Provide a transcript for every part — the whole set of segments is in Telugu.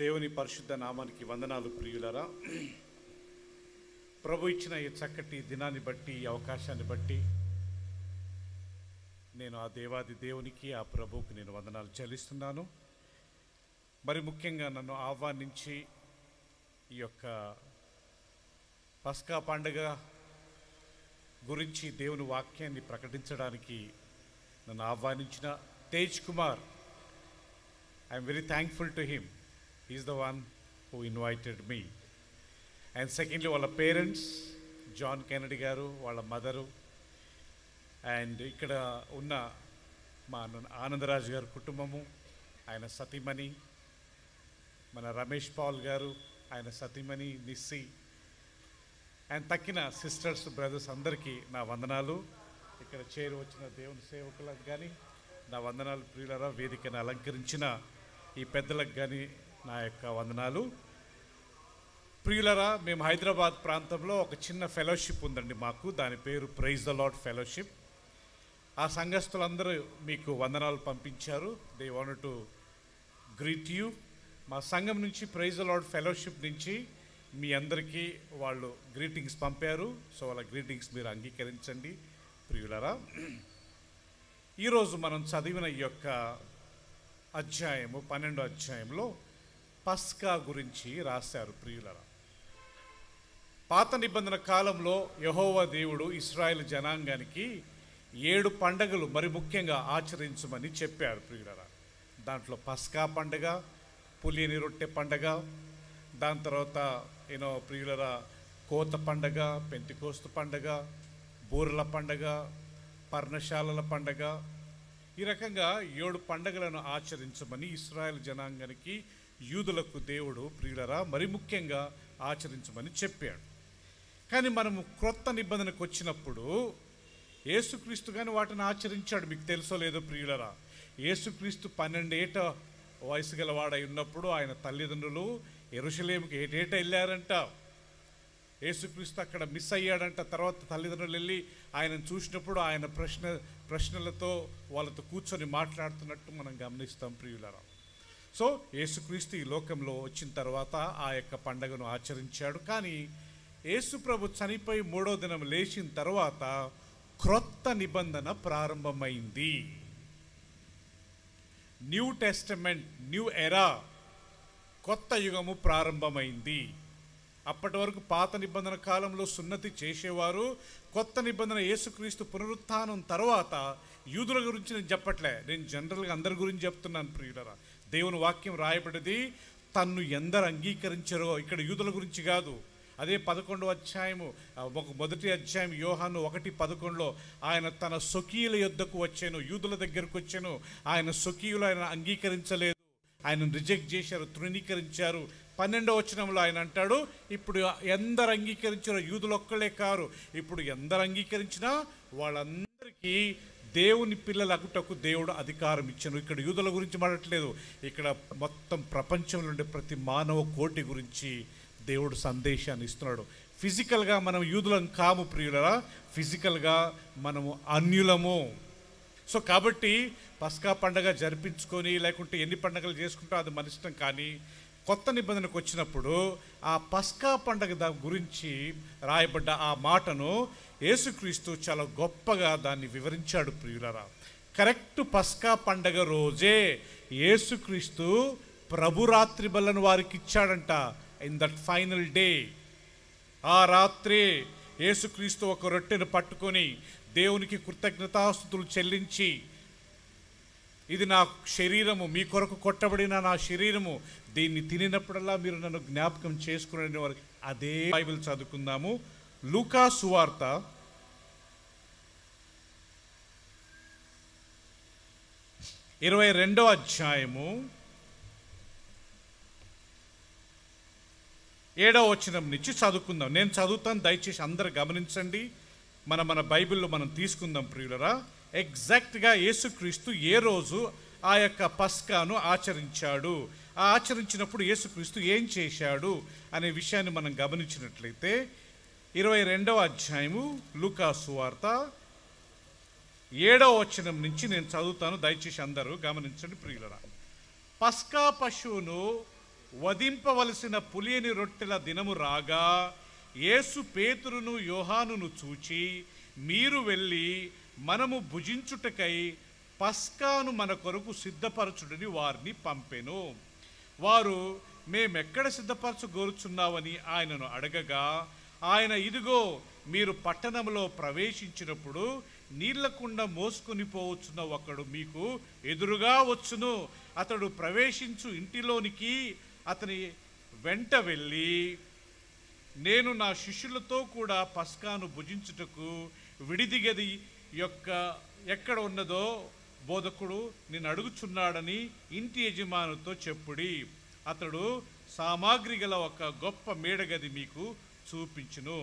దేవుని పరిశుద్ధ నామానికి వందనాలు ప్రియులరా. ప్రభు ఇచ్చిన ఈ చక్కటి దినాన్ని బట్టి, ఈ అవకాశాన్ని బట్టి నేను ఆ దేవాది దేవునికి, ఆ ప్రభువుకి నేను వందనాలు చెల్లిస్తున్నాను. మరి ముఖ్యంగా నన్ను ఆహ్వానించి ఈ యొక్క పస్కా పండుగ గురించి దేవుని వాక్యాన్ని ప్రకటించడానికి నన్ను ఆహ్వానించిన Tej Kumar, I'm very thankful to him. He is the one who invited me. And secondly, వాళ్ళ పేరెంట్స్ జాన్ కెనడీ గారు, వాళ్ళ మదరు, అండ్ ఇక్కడ ఉన్న మా ఆనందరాజు గారు కుటుంబము, ఆయన సతీమణి, మన రమేష్ పాల్ గారు, ఆయన సతీమణి నిస్సి, అండ్ తక్కిన సిస్టర్స్, బ్రదర్స్ అందరికీ నా వందనాలు. ఇక్కడ చేరి వచ్చిన దేవుని సేవకులకు కానీ నా వందనాలు ప్రియులరా. వేదికను అలంకరించిన ఈ పెద్దలకు కానీ నా యొక్క వందనాలు ప్రియులరా. మేము హైదరాబాద్ ప్రాంతంలో ఒక చిన్న ఫెలోషిప్ ఉందండి మాకు, దాని పేరు ప్రైజ్ ద లార్డ్ ఫెలోషిప్. ఆ సంఘస్థులందరూ మీకు వందనాలు పంపించారు. They want to greet you. మా సంఘం నుంచి ప్రైజ్ ద లార్డ్ ఫెలోషిప్ నుంచి మీ అందరికీ వాళ్ళు గ్రీటింగ్స్ పంపారు. సో వాళ్ళ గ్రీటింగ్స్ మీరు అంగీకరించండి ప్రియులరా. ఈరోజు మనం చదివిన ఈ యొక్క అధ్యాయము 12వ అధ్యాయంలో పస్కా గురించి రాశారు ప్రియులరా. పాత నిబంధన కాలంలో యెహోవా దేవుడు ఇశ్రాయేలు జనాంగానికి 7 పండగలు మరి ముఖ్యంగా ఆచరించమని చెప్పారు ప్రియులరా. దాంట్లో పస్కా పండగ, పులియని రొట్టె పండగ, దాని తర్వాత ప్రియులరా కోత పండగ, పెంతికోస్తు పండగ, బూరల పండగ, పర్ణశాలల పండగ, ఈ రకంగా 7 పండగలను ఆచరించమని ఇశ్రాయేలు జనాంగానికి, యూదులకు దేవుడు ప్రియులరా మరి ముఖ్యంగా ఆచరించమని చెప్పాడు. కానీ మనము క్రొత్త నిబంధనకు వచ్చినప్పుడు యేసుక్రీస్తు కానీ వాటిని ఆచరించాడు. మీకు తెలుసో లేదో ప్రియులరా, యేసుక్రీస్తు 12 ఏట వయసు గలవాడై ఉన్నప్పుడు ఆయన తల్లిదండ్రులు యెరూషలేముకి ఏటేట వెళ్ళారంట. యేసుక్రీస్తు అక్కడ మిస్ అయ్యాడంట. తర్వాత తల్లిదండ్రులు వెళ్ళి ఆయనను చూసినప్పుడు ఆయన ప్రశ్నలతో వాళ్ళతో కూర్చొని మాట్లాడుతున్నట్టు మనం గమనిస్తాం ప్రియులరా. సో యేసుక్రీస్తు ఈ లోకంలో వచ్చిన తర్వాత ఆ యొక్క పండగను ఆచరించాడు. కానీ యేసు ప్రభు చనిపోయి 3వ దినం లేచిన తర్వాత క్రొత్త నిబంధన ప్రారంభమైంది. న్యూ టెస్టమెంట్, న్యూ ఎరా, కొత్త యుగము ప్రారంభమైంది. అప్పటి వరకు పాత నిబంధన కాలంలో సున్నతి చేసేవారు. కొత్త నిబంధన యేసుక్రీస్తు పునరుత్థానం తర్వాత యూదుల గురించి నేను చెప్పట్లే, నేను జనరల్గా అందరి గురించి చెప్తున్నాను ప్రియులరా. దేవుని వాక్యం రాయబడింది, తన్ను ఎందరు అంగీకరించారో, ఇక్కడ యూదుల గురించి కాదు. అదే 11వ అధ్యాయము, మొదటి అధ్యాయం యోహాను 1:11లో ఆయన తన స్వకీయుల యొద్దకు వచ్చాను, యూదుల దగ్గరకు వచ్చాను. ఆయన స్వకీయులు ఆయన అంగీకరించలేదు, ఆయన రిజెక్ట్ చేశారు, తృణీకరించారు. 12వ వచనంలో ఆయన అంటాడు, ఇప్పుడు ఎందరు అంగీకరించారో, యూదులు ఒక్కళ్ళే కారు, ఇప్పుడు ఎందరు అంగీకరించినా వాళ్ళందరికీ దేవుని పిల్లలు అగుటకు దేవుడు అధికారం ఇచ్చాను. ఇక్కడ యూదుల గురించి మాట్లాడట్లేదు, ఇక్కడ మొత్తం ప్రపంచంలో ఉండే ప్రతి మానవ కోటి గురించి దేవుడు సందేశాన్ని ఇస్తున్నాడు. ఫిజికల్గా మనం యూదులం కాము ప్రియులరా, ఫిజికల్గా మనము అన్యులము. సో కాబట్టి పస్కా పండగ జరిపించుకొని లేకుంటే ఎన్ని పండగలు చేసుకుంటా అది మన ఇష్టం. కానీ కొత్త నిబంధనకు వచ్చినప్పుడు ఆ పస్కా పండగ గురించి రాయబడ్డ ఆ మాటను యేసుక్రీస్తు చాలా గొప్పగా దాన్ని వివరించాడు ప్రియులరా. కరెక్ట్ పస్కా పండగ రోజే యేసుక్రీస్తు ప్రభురాత్రి బలను వారికి ఇచ్చాడంట. ఇన్ దట్ ఫైనల్ డే, ఆ రాత్రి యేసుక్రీస్తు ఒక రొట్టెను పట్టుకొని దేవునికి కృతజ్ఞతాస్తుతులు చెల్లించి, ఇది నా శరీరము, మీ కొరకు కొట్టబడిన నా శరీరము, దీన్ని తినినప్పుడల్లా మీరు నన్ను జ్ఞాపకం చేసుకునే వారికి. అదే బైబిల్ చదువుకుందాము. లూకా సువార్త 22వ అధ్యాయము 7వ వచనం నుంచి చదువుకుందాం. నేను చదువుతాను, దయచేసి అందరు గమనించండి. మన బైబిల్లో మనం తీసుకుందాం ప్రియులరా. ఎగ్జాక్ట్గా యేసుక్రీస్తు ఏ రోజు ఆ యొక్క పస్కాను ఆచరించాడు, ఆ ఆచరించినప్పుడు యేసుక్రీస్తు ఏం చేశాడు అనే విషయాన్ని మనం గమనించినట్లయితే 22వ అధ్యాయము లూకా సువార్త 7వ వచనం నుంచి నేను చదువుతాను, దయచేసి అందరూ గమనించండి ప్రియులరా. పస్కా పశువును వధింపవలసిన పులియని రొట్టెల దినము రాగా యేసు పేతురును యోహానును చూచి, మీరు వెళ్ళి మనము భుజించుటకై పస్కాను మన కొరకు సిద్ధపరచుడని వారిని పంపెను. వారు, మేమెక్కడ సిద్ధపరచగోరుచున్నావని ఆయనను అడగగా, ఆయన, ఇదిగో మీరు పట్టణంలో ప్రవేశించినప్పుడు నీళ్లకుండా మోసుకొని పోవచ్చున్న ఒకడు మీకు ఎదురుగా వచ్చును. అతడు ప్రవేశించు ఇంటిలోనికి అతని వెంట వెళ్ళి, నేను నా శిష్యులతో కూడా పస్కాను భుజించుటకు విడిది గది ఎక్కడ ఉన్నదో బోధకుడు నిన్ను అడుగుచున్నాడని ఇంటి యజమానుతో చెప్పుడి. అతడు సామాగ్రి గల ఒక గొప్ప మేడగది మీకు చూపించును,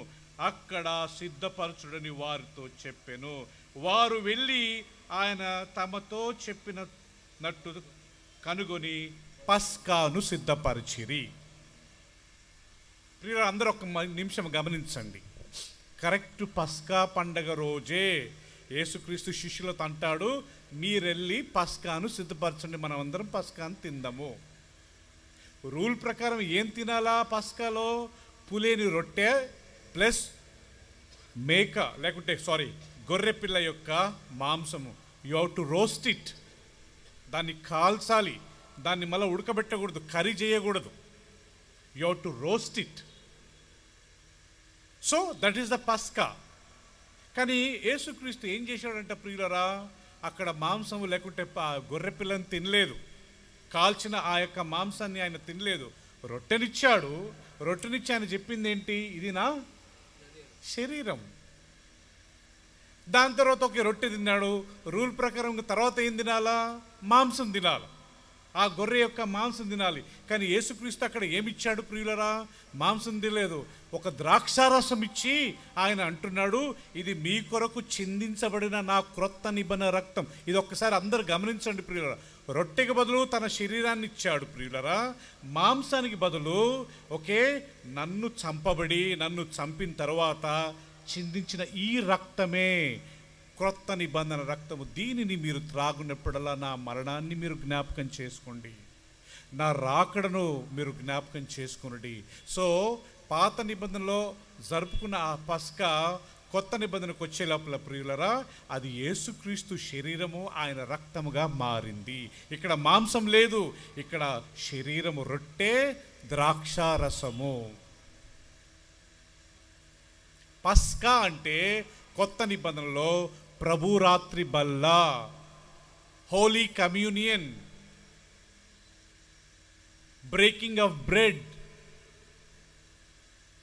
అక్కడ సిద్ధపరచుడని వారితో చెప్పెను. వారు వెళ్ళి ఆయన తమతో చెప్పినట్టు కనుగొని పస్కాను సిద్ధపరిచిరి. ప్రియులు, అందరూ ఒక నిమిషం గమనించండి. కరెక్ట్ పస్కా పండగ రోజే యేసుక్రీస్తు శిష్యులతో అంటాడు, మీరెళ్ళి పస్కాను సిద్ధపరచండి, మనం అందరం పస్కాను తిందాము. రూల్ ప్రకారం ఏం తినాలా పస్కాలో? పులేని రొట్టె ప్లస్ గొర్రె పిల్ల యొక్క మాంసము. You have to roast it. దాన్ని కాల్చాలి, దాన్ని మళ్ళీ ఉడకబెట్టకూడదు, కర్రీ చేయకూడదు. You have to roast it. So that is the పస్కా. కానీ యేసుక్రీస్తు ఏం చేశాడంట ప్రియులరా? అక్కడ మాంసము లేకుంటే గొర్రె పిల్లని తినలేదు, కాల్చిన ఆ యొక్క మాంసాన్ని ఆయన తినలేదు. రొట్టెనిచ్చాడు. రొట్టెనిచ్చి ఆయన చెప్పింది ఏంటి? ఇది నా శరీరం. దాని తర్వాత ఒక రొట్టె తిన్నాడు. రూల్ ప్రకారం తర్వాత ఏం తినాలా? మాంసం తినాలి, ఆ గొర్రె యొక్క మాంసం తినాలి. కానీ యేసుక్రీస్తు అక్కడ ఏమిచ్చాడు ప్రియులరా? మాంసం తినలేదు, ఒక ద్రాక్షారసం ఇచ్చి ఆయన అంటున్నాడు, ఇది మీ కొరకు చిందించబడిన నా క్రొత్త నిబంధన రక్తం. ఇది ఒక్కసారి అందరు గమనించండి ప్రియులరా. రొట్టెకి బదులు తన శరీరాన్ని ఇచ్చాడు ప్రియులరా. మాంసానికి బదులు నన్ను చంపిన తర్వాత చిందించిన ఈ రక్తమే క్రొత్త నిబంధన రక్తము. దీనిని మీరు త్రాగునప్పుడల్లా నా మరణాన్ని మీరు జ్ఞాపకం చేసుకోండి, నా రాకడను మీరు జ్ఞాపకం చేసుకునండి. సో పాత నిబంధనలో జరుపుకున్న ఆ పస్కా కొత్త నిబంధనకు వచ్చే లోపల ప్రియులరా, అది యేసుక్రీస్తు శరీరము, ఆయన రక్తముగా మారింది. ఇక్కడ మాంసం లేదు, ఇక్కడ శరీరము, రొట్టె, ద్రాక్షారసము. పస్కా అంటే కొత్త నిబంధనలో ప్రభురాత్రి బల్ల, Holi communion, breaking of bread.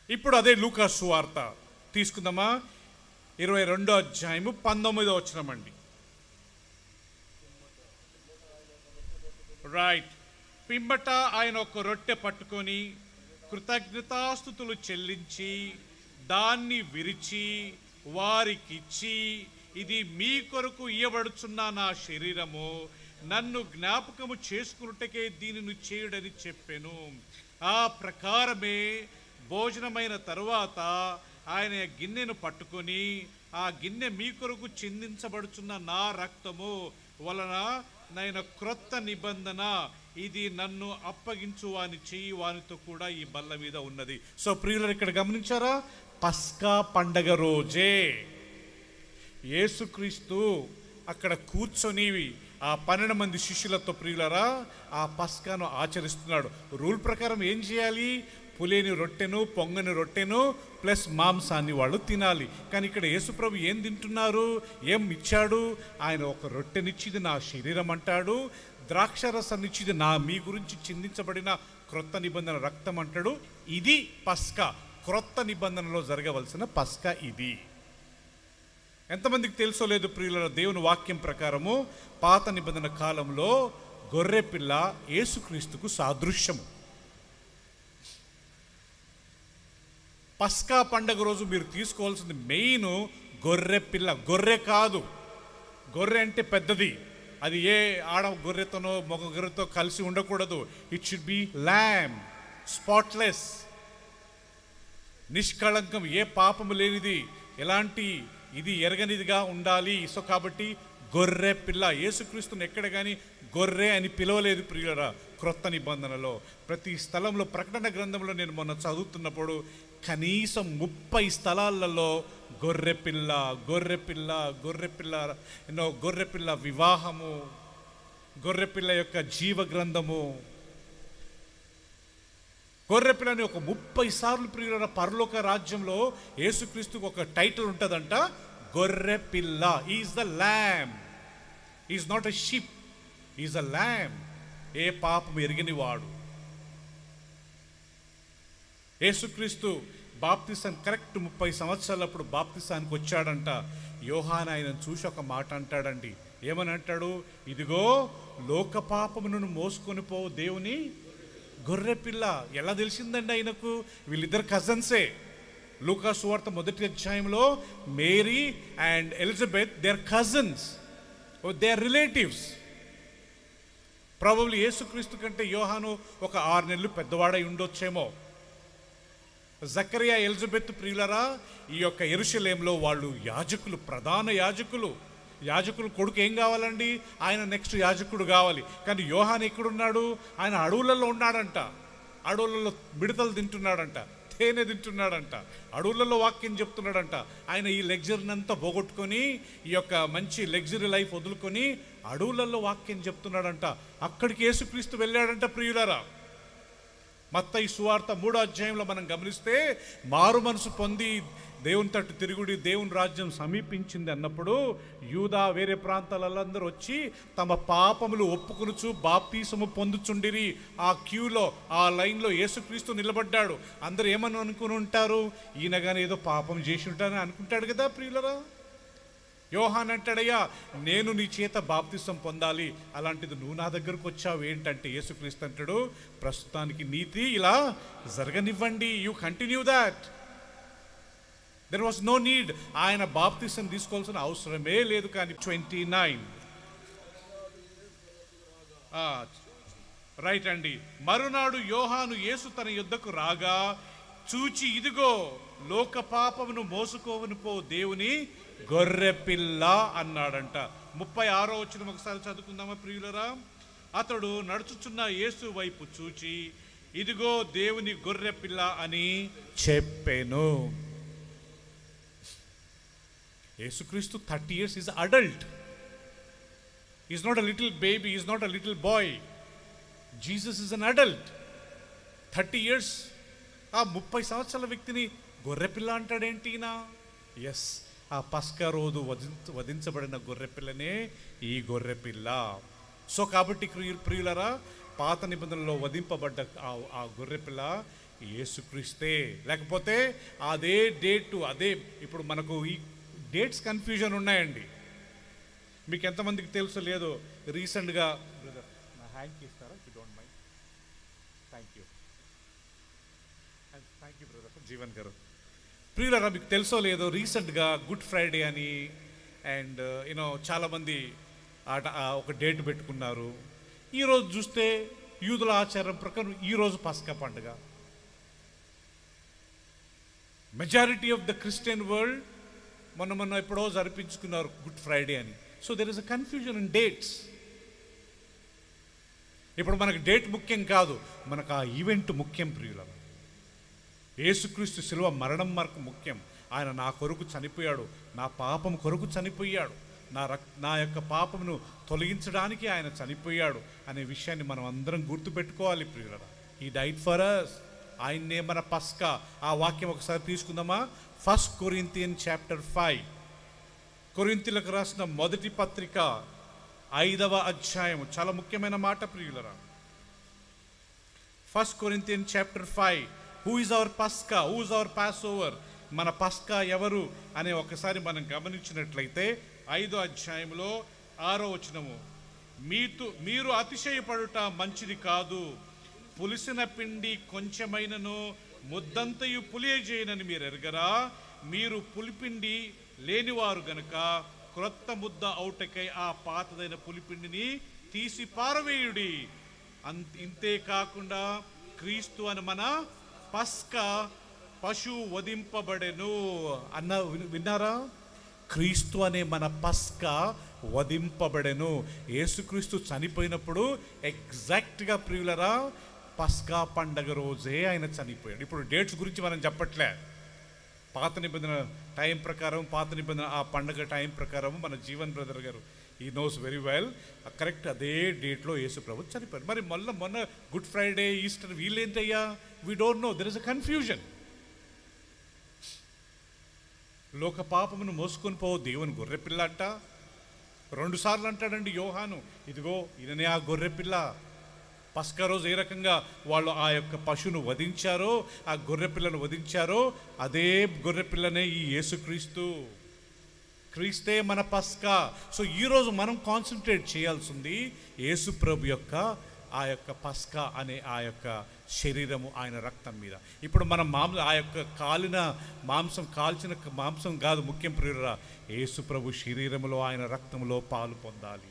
ఇప్పుడు అదే లూకా సువార్త తీసుకుందామా? 22వ అధ్యాయము 19వ వచనమండి. రైట్. పిమ్మట ఆయన ఒక రొట్టె పట్టుకొని కృతజ్ఞతాస్తుతులు చెల్లించి దాన్ని విరిచి వారికిచ్చి, ఇది మీ కొరకు ఇయ్యబడుచున్న నా శరీరము, నన్ను జ్ఞాపకము చేసుకున్నట్టుకే దీనిని చేయుడని చెప్పెను. ఆ ప్రకారమే భోజనమైన తరువాత ఆయన గిన్నెను పట్టుకొని, ఆ గిన్నె మీ కొరకు చిందించబడుచున్న నా రక్తము వలన నైన క్రొత్త నిబంధన, ఇది నన్ను అప్పగించు వాని చెయ్యి వానితో కూడా ఈ బల్ల మీద ఉన్నది. సో ప్రియులు, ఇక్కడ గమనించారా? పస్కా పండగ రోజే యేసుక్రీస్తు అక్కడ కూర్చొని ఆ 12 మంది శిష్యులతో ప్రియులరా ఆ పస్కాను ఆచరిస్తున్నాడు. రూల్ ప్రకారం ఏం చేయాలి? పులేని రొట్టెను, పొంగని రొట్టెను ప్లస్ మాంసాన్ని వాళ్ళు తినాలి. కానీ ఇక్కడ యేసుప్రభు ఏం తింటున్నారు? ఏం ఇచ్చాడు? ఆయన ఒక రొట్టెనిచ్చిది నా శరీరం అంటాడు, ద్రాక్షరసాన్నిచ్చిది మీ గురించి చిందించబడిన క్రొత్త నిబంధన రక్తం అంటాడు. ఇది పస్కా, క్రొత్త నిబంధనలో జరగవలసిన పస్కా ఇది. ఎంతమందికి తెలుసో లేదు ప్రియుల, దేవుని వాక్యం ప్రకారము పాత నిబంధన కాలంలో గొర్రె పిల్ల యేసుక్రీస్తుకు సాదృశ్యము. పస్కా పండగ రోజు మీరు తీసుకోవాల్సింది మెయిన్ గొర్రె పిల్ల. గొర్రె కాదు, గొర్రె అంటే పెద్దది, అది ఏ ఆడ గొర్రెతోనో మగ గొర్రెతో కలిసి ఉండకూడదు. It should be lamb, spotless, నిష్కళంకం, ఏ పాపము లేనిది, ఎలాంటి ఇది ఎరగనిదిగా ఉండాలి. సో కాబట్టి గొర్రె పిల్ల. యేసుక్రీస్తుని ఎక్కడ కానీ గొర్రె అని పిలవలేదు ప్రియులరా. క్రొత్త నిబంధనలో ప్రతి స్థలంలో, ప్రకటన గ్రంథంలో నేను మొన్న చదువుతున్నప్పుడు కనీసం 30 స్థలాలలో గొర్రెపిల్ల గొర్రెపిల్ల గొర్రెపిల్ల ఎన్నో గొర్రెపిల్ల వివాహము, గొర్రెపిల్ల యొక్క జీవ గ్రంథము, గొర్రెపిల్లని ఒక 30 సార్లు ప్రియుల పరలోక రాజ్యంలో యేసుక్రీస్తుకు ఒక టైటిల్ ఉంటుందంట, గొర్రెపిల్ల. Is the lamb, is not a sheep, is a lamb. ఏ పాపం ఎరిగిని వాడు. యేసుక్రీస్తు బాప్తిసం కరెక్ట్ 30 సంవత్సరాలప్పుడు బాప్తిసానికి వచ్చాడంట. యోహాను ఆయనను చూసి ఒక మాట అంటాడండి. ఏమని అంటాడు? ఇదిగో లోక పాపమును మోసుకొని పో దేవుని గొర్రెపిల్ల. ఎలా తెలిసిందండి ఆయనకు? వీళ్ళిద్దరు కజన్సే. లూకా సువార్త 1వ అధ్యాయంలో Mary and Elizabeth, they are cousins, they are relatives. Probably యేసుక్రీస్తు కంటే యోహాను ఒక 6 నెలలు పెద్దవాడై ఉండొచ్చేమో. జకరియా, ఎలిజబెత్ ప్రియులరా, ఈ యొక్క యెరూషలేములో వాళ్ళు యాజకులు, ప్రధాన యాజకులు. యాజకులు కొడుకు ఏం కావాలండి? ఆయన నెక్స్ట్ యాజకుడు కావాలి. కానీ యోహాను ఎక్కడున్నాడు? ఆయన అడవులలో ఉన్నాడంట. అడవులలో మిడతలు తింటున్నాడంట, తేనె తింటున్నాడంట, అడవులలో వాక్యం చెప్తున్నాడంట. ఆయన ఈ లగ్జరీనంతా పోగొట్టుకొని, ఈ యొక్క మంచి లగ్జరీ లైఫ్ వదులుకొని అడవులలో వాక్యం చెప్తున్నాడంట. అక్కడికి యేసుక్రీస్తు వెళ్ళాడంట ప్రియులరా. మత్తయి సువార్త 3వ అధ్యాయంలో మనం గమనిస్తే, మారు మనసు పొంది దేవుని తట్టు తిరుగుడి, దేవుని రాజ్యం సమీపించింది అన్నప్పుడు యూదా వేరే ప్రాంతాలందరూ వచ్చి తమ పాపములు ఒప్పుకొనుచు బాప్తీసము పొందుచుండిరి. ఆ క్యూలో, ఆ లైన్లో యేసుక్రీస్తు నిలబడ్డాడు. అందరూ ఏమని అనుకుని ఉంటారు? ఈయన కానీ ఏదో పాపం చేసి ఉంటానని అనుకుంటాడు కదా ప్రియులరా. యోహాన్ అంటాడయ్యా, నేను నీ చేత బాప్తిసం పొందాలి, అలాంటిది నువ్వు నా దగ్గరకు వచ్చావు ఏంటంటే, యేసుక్రీస్తు అంటాడు, ప్రస్తుతానికి నీతి ఇలా జరగనివ్వండి, you continue that. There was no need. ఆయన బాప్తిసం తీసుకోవాల్సిన అవసరమే లేదు. కానీ 29 రైట్ అండి. మరునాడు యోహాను యేసు తన యుద్ధకు రాగా చూచి, ఇదిగో లోక పాపమును మోసుకోవని పో దేవుని గొర్రెపిల్ల అన్నాడంట. 36వ వచనం ఒకసారి చదువుకుందామా ప్రియులరా. అతడు నడుచుచున్న యేసు వైపు చూచి, ఇదిగో దేవుని గొర్రెపిల్ల అని చెప్పెను. యేసుక్రీస్తు 30 years is adult. He is not a little baby, he is not a little boy. Jesus is an adult. 30 years. ఆ 30 సంవత్సరాల వ్యక్తిని గొర్రెపిల్ల అంటాడేంటినా? ఎస్, ఆ పస్కా రోజు వధించబడిన గొర్రెపిల్లనే ఈ గొర్రెపిల్ల. సో కాబట్టి ప్రియులరా, పాత నిబంధనలో వధింపబడ్డ ఆ గొర్రెపిల్ల యేసుక్రీస్తే. లేకపోతే అదే డేటు, అదే ఇప్పుడు మనకు ఈ డేట్స్ కన్ఫ్యూజన్ ఉన్నాయండి. మీకు ఎంతమందికి తెలుసు లేదో, రీసెంట్గా బ్రదర్ నా హ్యాండ్ ఇస్తారా, if you don't mind. Thank you brother Jeevan గారు. ప్రియులరా, మీకు తెలుసో లేదో, రీసెంట్గా గుడ్ ఫ్రైడే అని అండ్ యూనో చాలామంది ఒక డేట్ పెట్టుకున్నారు. ఈరోజు చూస్తే యూదుల ఆచారం ప్రకారం ఈరోజు పస్కా పండుగ. Majority of the Christian world మొన్న ఎప్పుడో జరిపించుకున్నారు గుడ్ ఫ్రైడే అని. So there is a confusion in dates. ఇప్పుడు మనకు డేట్ ముఖ్యం కాదు, మనకు ఆ ఈవెంట్ ముఖ్యం ప్రియుల. యేసుక్రీస్తు శిలువ మరణం మనకు ముఖ్యం. ఆయన నా కొరకు చనిపోయాడు, నా పాపం కొరకు చనిపోయాడు, నా యొక్క పాపమును తొలగించడానికి ఆయన చనిపోయాడు అనే విషయాన్ని మనం అందరం గుర్తుపెట్టుకోవాలి ప్రియులరా. He died for us. ఆయన్నే మన పస్కా. ఆ వాక్యం ఒకసారి తీసుకుందామా. 1 Corinthians chapter 5, కొరింథీయులకు రాసిన మొదటి పత్రిక 5వ అధ్యాయము. చాలా ముఖ్యమైన మాట ప్రియులరా. 1 Corinthians chapter 5, who is our పస్కా, who is our passover, మన పస్కా ఎవరు అనే ఒకసారి మనం గమనించినట్లయితే 5వ అధ్యాయంలో 6వ వచనము, మీరు అతిశయపడుట మంచిది కాదు, పులిసిన పిండి కొంచెమైనను ముద్దంతయు పులియజేయనని మీరు ఎరగరా, మీరు పులిపిండి లేనివారు గనుక క్రొత్త ముద్ద అవుటకై ఆ పాతదైన పులిపిండిని తీసి పారవేయుడి. ఇంతే కాకుండా క్రీస్తు అని మన పస్కా పశువు వధింపబడెను అన్న విన్నారా? క్రీస్తు అనే మన పస్కా వధింపబడెను. యేసుక్రీస్తు చనిపోయినప్పుడు ఎగ్జాక్ట్గా ప్రియులరా పస్కా పండగ రోజే ఆయన చనిపోయాడు. ఇప్పుడు డేట్స్ గురించి మనం చెప్పట్లే. పాత నిబంధన టైం ప్రకారం, పాత నిబంధన ఆ పండగ టైం ప్రకారం మన జీవన్ బ్రదర్ గారు ఈ నోస్ వెరీ వెల్, కరెక్ట్ అదే డేట్లో యేసు ప్రభు చనిపోయారు. మరి మొన్న గుడ్ ఫ్రైడే, ఈస్టర్ వీళ్ళేంటయ్యా? We don't know, there is a confusion. లోక పాపమును మోసుకొని పోవు దేవుని గొర్రెపిల్ల అంట. 2 సార్లు అంటాడండి యోహాను, ఇదిగో ఈయననే ఆ గొర్రెపిల్ల. పస్కా రోజు ఏ రకంగా వాళ్ళు ఆ యొక్క పశువును వధించారో, ఆ గొర్రెపిల్లను వధించారో, అదే గొర్రెపిల్లనే ఈ యేసుక్రీస్తు. క్రీస్తే మన పస్కా. సో ఈరోజు మనం కాన్సన్ట్రేట్ చేయాల్సింది యేసు ప్రభు యొక్క ఆ యొక్క పస్కా అనే ఆ యొక్క శరీరము, ఆయన రక్తం మీద. ఇప్పుడు మనం ఆ యొక్క కాలిన మాంసం, కాల్చిన మాంసం కాదు ముఖ్యం ప్రియురా, యేసు ప్రభు శరీరములో ఆయన రక్తములో పాలు పొందాలి.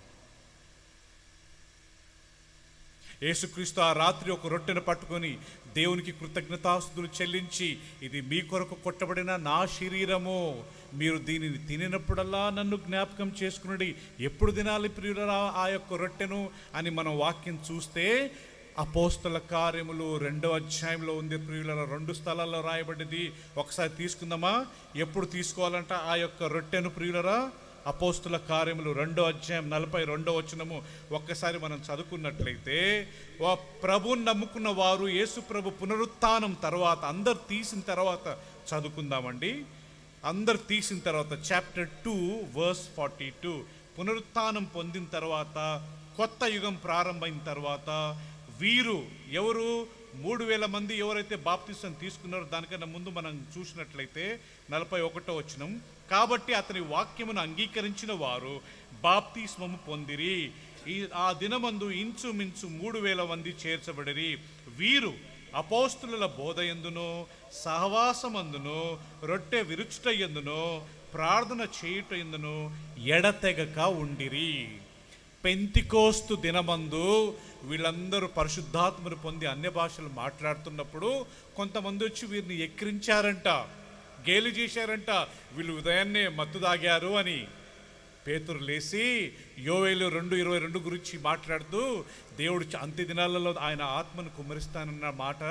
యేసుక్రీస్తు ఆ రాత్రి ఒక రొట్టెను పట్టుకొని దేవునికి కృతజ్ఞతాస్తుతులు చెల్లించి, ఇది మీ కొరకు కొట్టబడిన నా శరీరము, మీరు దీనిని తినినప్పుడల్లా నన్ను జ్ఞాపకం చేసుకునండి. ఎప్పుడు తినాలి ప్రియులరా ఆ యొక్క రొట్టెను అని మనం వాక్యం చూస్తే అపోస్తల కార్యములు 2వ అధ్యాయంలో ఉంది ప్రియులరా. 2 స్థలాల్లో రాయబడ్డది. ఒకసారి తీసుకుందామా? ఎప్పుడు తీసుకోవాలంట ఆ యొక్క రొట్టెను ప్రియులరా? అపోస్తుల కార్యములు 2వ అధ్యాయం 42వ వచనము ఒక్కసారి మనం చదువుకున్నట్లయితే, ప్రభువుని నమ్ముకున్న వారు యేసు ప్రభు పునరుత్థానం తర్వాత అందరు తీసిన తర్వాత చదువుకుందామండి. అందరు తీసిన తర్వాత చాప్టర్ 2 వర్స్ 42, పునరుత్థానం పొందిన తర్వాత, కొత్త యుగం ప్రారంభమైన తర్వాత వీరు ఎవరు? 3000 మంది ఎవరైతే బాప్తిసం తీసుకున్నారో దానికన్నా ముందు మనం చూసినట్లయితే 41వ వచనం, కాబట్టి అతని వాక్యమును అంగీకరించిన వారు బాప్తిస్మము పొందిరి. ఆ దినమందు ఇంచుమించు 3000 మంది చేర్చబడిరి. వీరు అపోస్తుల బోధయందును, సహవాసమందును, రొట్టె విరుచుట యందును, ప్రార్థన చేయుట యందును ఎడతెగక ఉండిరి. పెంతికోస్తు దినమందు వీళ్ళందరూ పరిశుద్ధాత్మను పొంది అన్య భాషలు మాట్లాడుతున్నప్పుడు కొంతమంది వచ్చి వీరిని ఎక్కిరించారంట, గేలి చేశారంట. వీళ్ళు ఉదయాన్నే మత్తు తాగారు అని. పేతురు లేచి యోవేలు 2:22 గురించి మాట్లాడుతూ, దేవుడు అంత్య దినాలలో ఆయన ఆత్మను కుమ్మరిస్తానన్న మాట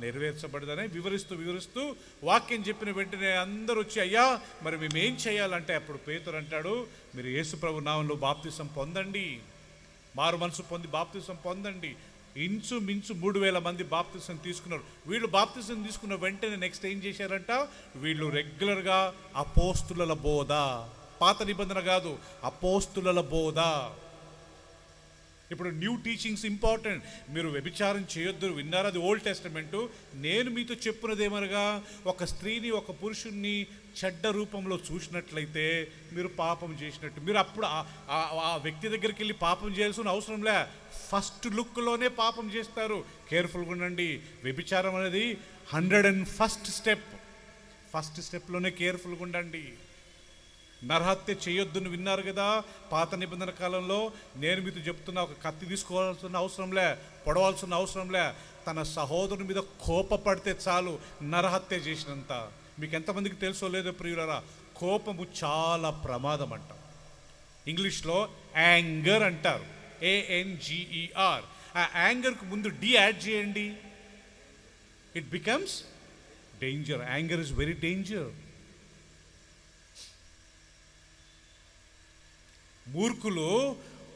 నెరవేర్చబడదని వివరిస్తూ వాక్యం చెప్పిన వెంటనే అందరూ వచ్చి, అయ్యా మరి మేమేం చేయాలంటే, అప్పుడు పేతురు అంటాడు, మీరు యేసు ప్రభు నామంలో బాప్తిసం పొందండి, మారు మనసు పొంది బాప్తిసం పొందండి. ఇంచుమించు 3000 మంది బాప్తిసం తీసుకున్నారు. వీళ్ళు బాప్తిసం తీసుకున్న వెంటనే నెక్స్ట్ ఏం చేశారంట? వీళ్ళు రెగ్యులర్గా అపోస్తుల బోధ, పాత నిబంధన కాదు, అపోస్తుల బోధ. ఇప్పుడు న్యూ టీచింగ్స్ ఇంపార్టెంట్. మీరు వ్యభిచారం చేయొద్దు విన్నారు, అది ఓల్డ్ టెస్టమెంటు. నేను మీతో చెప్పున్నదేమనగా, ఒక స్త్రీని ఒక పురుషుణ్ణి చెడ్డ రూపంలో చూసినట్లయితే మీరు పాపం చేసినట్టు. మీరు అప్పుడు ఆ వ్యక్తి దగ్గరికి వెళ్ళి పాపం చేయాల్సిన అవసరం లే, ఫస్ట్ లుక్లోనే పాపం చేస్తారు. కేర్ఫుల్గా ఉండండి. వ్యభిచారం అనేది 101st స్టెప్. ఫస్ట్ స్టెప్లోనే కేర్ఫుల్గా ఉండండి. నరహత్య చేయొద్దును విన్నారు కదా పాత నిబంధన కాలంలో. నేను మీతో చెప్తున్నా, ఒక కత్తి తీసుకోవాల్సిన అవసరంలే, పొడవాల్సిన అవసరంలే. తన సహోదరుని మీద కోపపడితే చాలు నరహత్య చేసినంత. మీకు ఎంతమందికి తెలుసో లేదో ప్రియులరా, కోపము చాలా ప్రమాదం అంట. ఇంగ్లీష్లో యాంగర్ అంటారు, ANGER. ఆ యాంగర్కు ముందు డి యాడ్ చేయండి, it becomes danger. Anger is very danger. మూర్ఖులు